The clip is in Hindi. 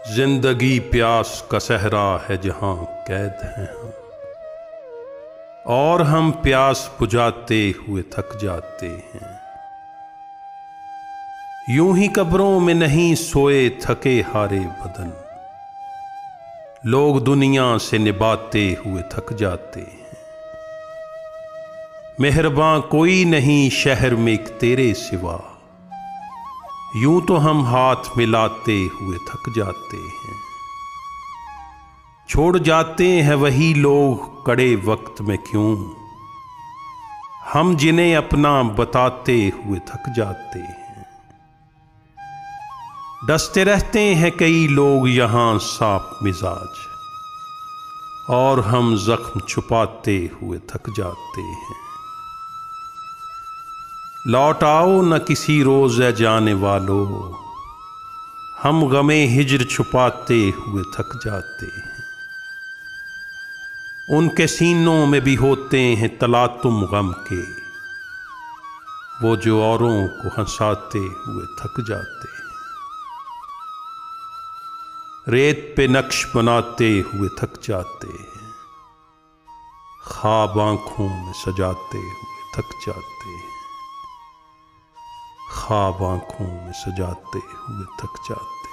जिंदगी प्यास का सहरा है जहां कैद हैं हम, और हम प्यास बुझाते हुए थक जाते हैं। यूं ही कब्रों में नहीं सोए थके हारे बदन, लोग दुनिया से निभाते हुए थक जाते हैं। मेहरबान कोई नहीं शहर में एक तेरे सिवा, यूं तो हम हाथ मिलाते हुए थक जाते हैं। छोड़ जाते हैं वही लोग कड़े वक्त में क्यों, हम जिन्हें अपना बताते हुए थक जाते हैं। डसते रहते हैं कई लोग यहां साफ मिजाज, और हम जख्म छुपाते हुए थक जाते हैं। लौट आओ न किसी रोज है जाने वालों, हम गमे हिज्र छुपाते हुए थक जाते हैं। उनके सीनों में भी होते हैं तलातुम गम के, वो जो औरों को हंसाते हुए थक जाते हैं। रेत पे नक्श बनाते हुए थक जाते हैं, ख्वाब आंखों में सजाते हुए थक जाते हैं। ख्वाब आंखों में सजाते हुए थक जाते।